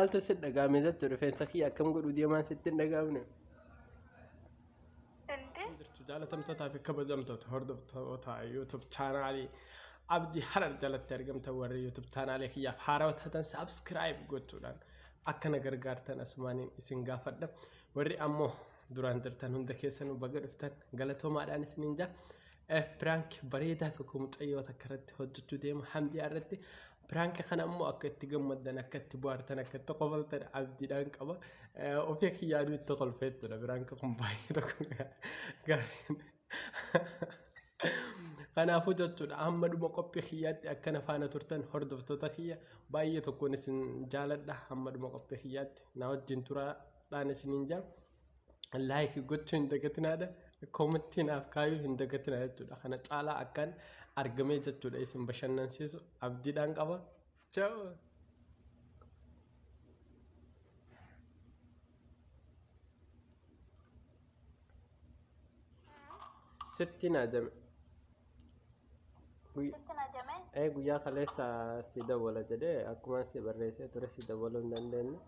maaltu si dhagaame jettu rifeensa kiyya akkam godhu deemaan sitti hin dhagaamne. Jirtu jaalatamtootaa fi kabajamtoota hordoftoota YouTube chaanaalii Abdii Harar jalatti argamtan warri YouTube chaanaalii kiyyaaf haarawaa taatan subscribe gochuudhaan akkana gargaartan asumaaniin isin gaafadha. Warri ammoo duraan jirtan hunda keessanuu baga dhuftan galatoomaadhaan isiniin jaa. Prank bareedaa tokko mucayyoo takka irratti hojjechuu deema Hamdiyaa irratti. Prank kana ammoo akka itti gammaddan akka itti bohaartan akka itti qofaltan abdiidhaan qaba. Ofii kiyyaaduu itti qolfeettudha prank kun baay'ee tokko gaariin. Kanaafuu jechuudha amma dhuma qophii kiyyaatti akkana faana turtan hordoftoota kiyya baay'ee tokkoon isin jaaladha. Amma dhuma qophii kiyyaatti na wajjin turaadhaan isiniin jaa. Like gochuu hin dagatinaadha. Commentiin af kaayuu hin dagatina jechuudha. Kana caalaa akkan argamee jechuudha isin bashannansiisu abdiidhaan qaba. Ciao. Sittin ajame. Guyyaa kaleessa si dawwala jedhee akkuma si barreessee ture si dawwaluu hin dandeenye.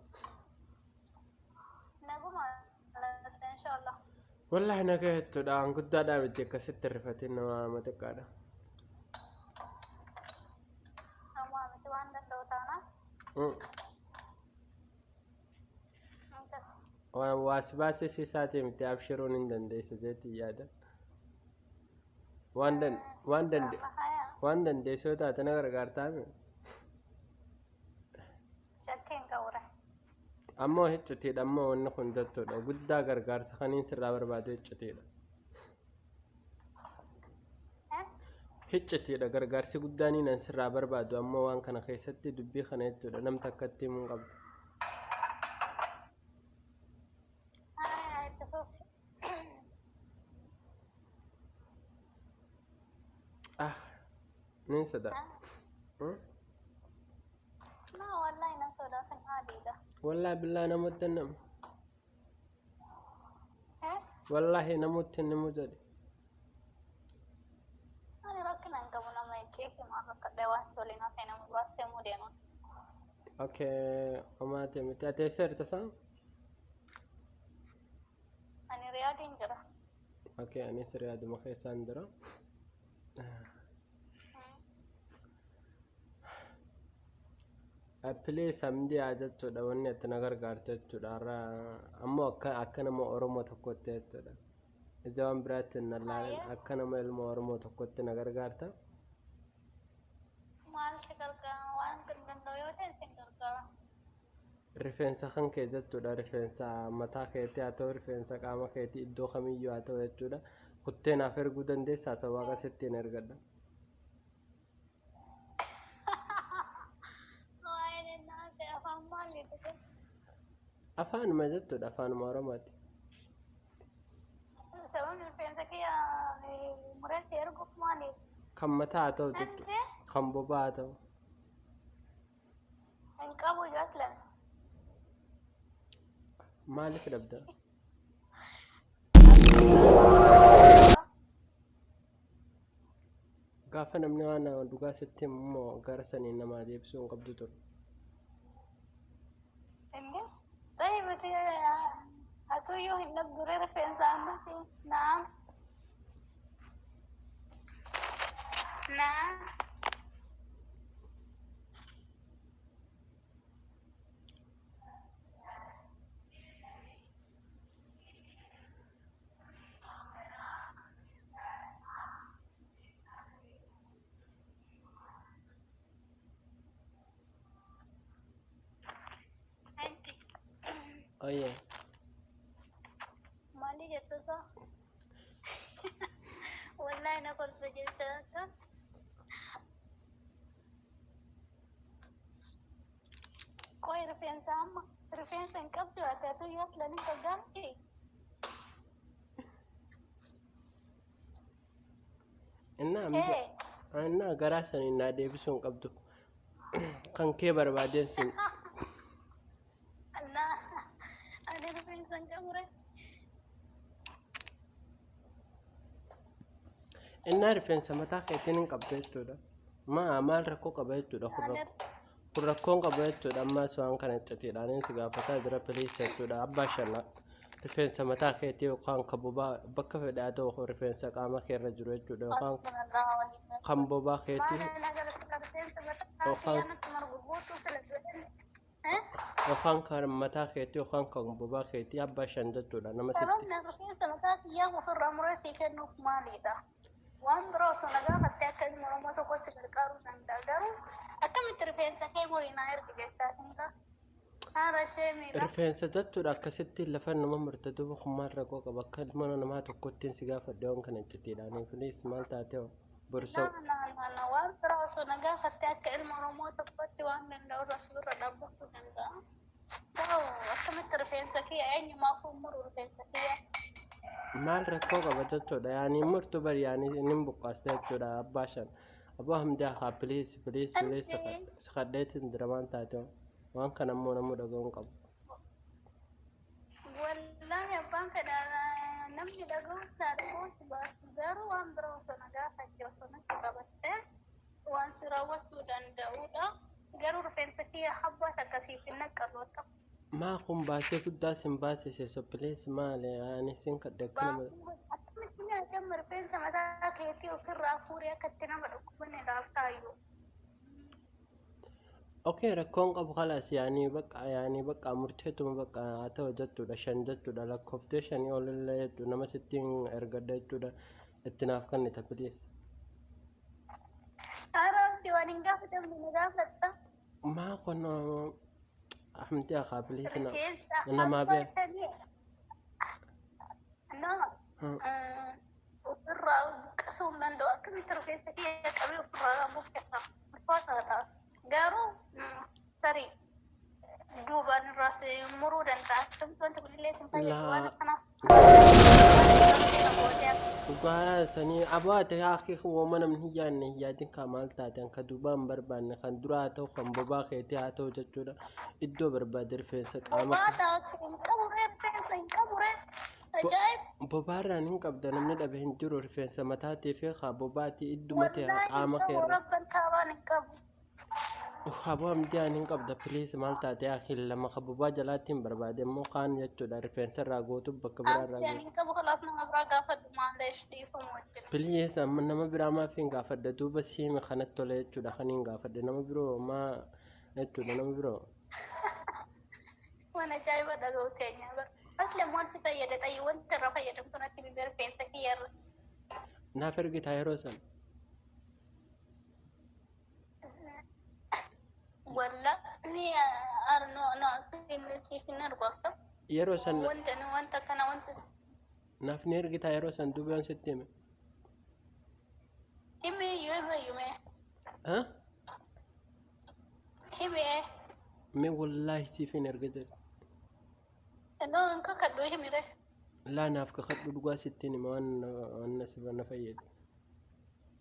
Wallahi nagaa jechuudha an guddaadhaa miti akkasitti rifatiin nama matiqqaadha. Waasi baasee si isaati miti abshiruun hin dandeessu jeetii yaada. Waan dandeessoo taate na gargaartaame. Shakkeen qawura. Ammoo hiccuteedha ammoo wanni kun jechuudha guddaa gargaarsa kaniin sirraa barbaadu hiccuteedha. Hiccuteedha gargaarsi guddaan nan sirraa barbaadu ammoo waan kana keessatti dubbii kana jechuudha namni akkatti himuun qabdu. Nin sodaa. Wallahi billahi namoota nama. Wallahi namoota nama jadi. Ani rakkina hin qabu nama keekii maal akka dhawaan soliin asee nama baattee mudeenu. Okay, omaate miti ati eessa jirta saa? Ani riyaadiin jira. Okay, anis riyaaduma keessaan jira. Please Hamdi jechuudha wanni itti na gargaartu jechuudha ammoo akka nama Oromoo tokkotti jechuudha. Ija waan biraatti hin laalan akka nama ilma Oromoo tokkotti na gargaarta. Maal si gargaara waan danda'u yoo ta'e si gargaara. Rifeensa kan kee jechuudha rifeensa mataa keetii haa ta'u rifeensa qaama keetii iddoo kamiyyuu haa ta'u jechuudha. Kuttee naaf erguu dandeessaa sababa akkasitti hin ergadha. Afaan ma jechuudha afaanuma Oromooti. Sababni rifeensa kiyya muraasa erguuf maaliif? Kan mataa haa ta'u jechuudha. Kan bobaa haa ta'u. Hin qabu jaaslan. Maaliif dhabda? Gaafa namni waan dhugaa sitti immoo gara saniin namaa deebisuu hin qabdu ture. Atuyyuu hin dhabdure rifeensa annati naam. Oh yeah. Mali jatuh so. Wallahi nak kolfa jatuh. Koi referensa ama. Referensa engkau tu ada tu yang selalu kau ganti. Enna garasan inna deebisuun qabdu kan kee barbaadeen sin. Enna rifeensa mataa keetiin hin qabdu jechuudha. Maal rakkoo qaba jechuudha kun rakkoon qabu jechuudha ammaas waan kana iccatiidhaan si gaafataa jira piliis jechuudha abbaa shanna rifeensa mataa keetii yookaan kan bobaa bakka fedhe haa ta'u rifeensa qaama keerra jiru jechuudha yookaan kan bobaa keetii yookaan kan mataa keetii yookaan kan bobaa keetii abbaa shan jechuudha nama sitti. Waan biroo osoo gaafattee akka ilma Oromoo tokko si gargaaruu danda'a. Garuu akkamitti rifeensa kee muriinaa erga jettaa hinga haara ishee miidha. Rifeensa jechuudha akkasitti lafa nama murtatu bukummaan rakkoo qaba akka ilma namaa tokkottiin si gaafadhe waan kana iccitiidhaan kunis maal taatee borsoo. Waan biroo osoo gaafattee akka ilma Oromoo tokkotti waan danda'u irra suurra dhaabbachuu danda'a. Garuu akkamitti rifeensa kee eenyumaaf muru rifeensa kee. Maal rakkoo qaba jechuudha yaani murtu bari yaani inni buqqaasta jechuudha abbaa shan abbaa hamdaa haa piliis sakadheetiin diramaan taate waan kana immoo namuu dhaga'uun qabu. Wallaahi abbaan fedhaa namni dhaga'uun saadhuutu baatu garuu waan biroo osoo gaafachee osoo natti qabattee waan si raawwachuu danda'udha garuu rifeensa kee habbaas akkasiif hin naqqatu akka. ما قم باشيك الداس مباسي سوبليس مالي يعني سينك الدكتور أتمنى أكمل بين سماذا كيتي وكر أفوريا كتنا بدكوبني دافتايو أوكي ركون أبو خلاص يعني بقى مرتهتم بقى أتوجدت ولا شندت ولا لكوفتيشن يقول الله نما ستين إرقدت ولا التناف كان تبليس أعرف ديوانين قافة من قافة ما كنا أحمد يا خابلي أنا ما بين أنا وفرّا كسوم نندو أكمل ترفيه سكية كبير فرّا مفكسة الفاتحة قارو سري دوبان الراس مرود أنت أنت تقول لي سمعي أنا وقال سني أبوات يا أخي هو من هي أن هي كمال تاتن كدوبان بربان كان دراتو كان بابا خيتي هاتو جتودا إدو بربادر فيسك أما بابا رانين قبضة نمنا دبهن جرو رفيسة متاتي في خابوباتي إدو متى أما خير وخابو أمديانين قبضة بليس مال تاتي أخي لما خابوبا جلاتين بربادي مو كان جتودا رفيسة راغوتو بكبرا بليس أما نما برا ما فين غافد دوبا سيمي خانت تولي جتودا خانين غافد نما برو ما جتودا نما برو وانا جايبة دغوتين أصلا مون سفايدة أي وانت رفايدة مكونة بيبير فين سكير نافرقي تايروسن ولا ني أرنو سيفين أربعة يروسن وانت كنا وانت نافنيرقي تايروسن دوبيان ستيمي تيمي يومي ها تيمي مي والله سيفين أرقدر أنا أنك كدوه ميره لا نافك خد بدو ستين ما أنا سبنا فيد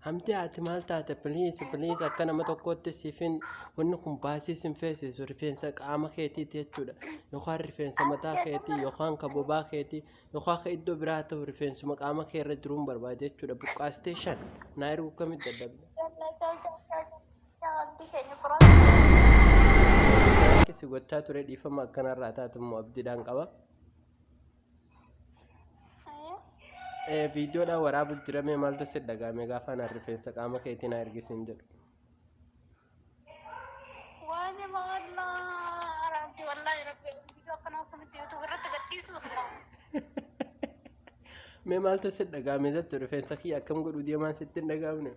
همتي اعتمال تاتا بليز أكنا ما تقول تسيفين ونكم باسي سنفسي سورفين سك عام خيتي تيتودا يخار رفين سمتا خيتي يخان كبوبا خيتي يخا خيدو براتو رفين سمك عام خير رجروم بربادي تيتودا بقى ستيشن نايرو كمي تدب كسي قوتا تريد إفما كان راتات مو أبدي دان قبا فيديو دا ورابو جرمي مالتا سدقا ميغا فانا رفين سقاما كيتي نايرقي سنجر واجي مغلا رابدي والله ربي فيديو كانوا كمتي يوتيوب رتا قديسو مي مالتا سدقا ميزت رفين سقيا كم قدو ديما ستين دقا منه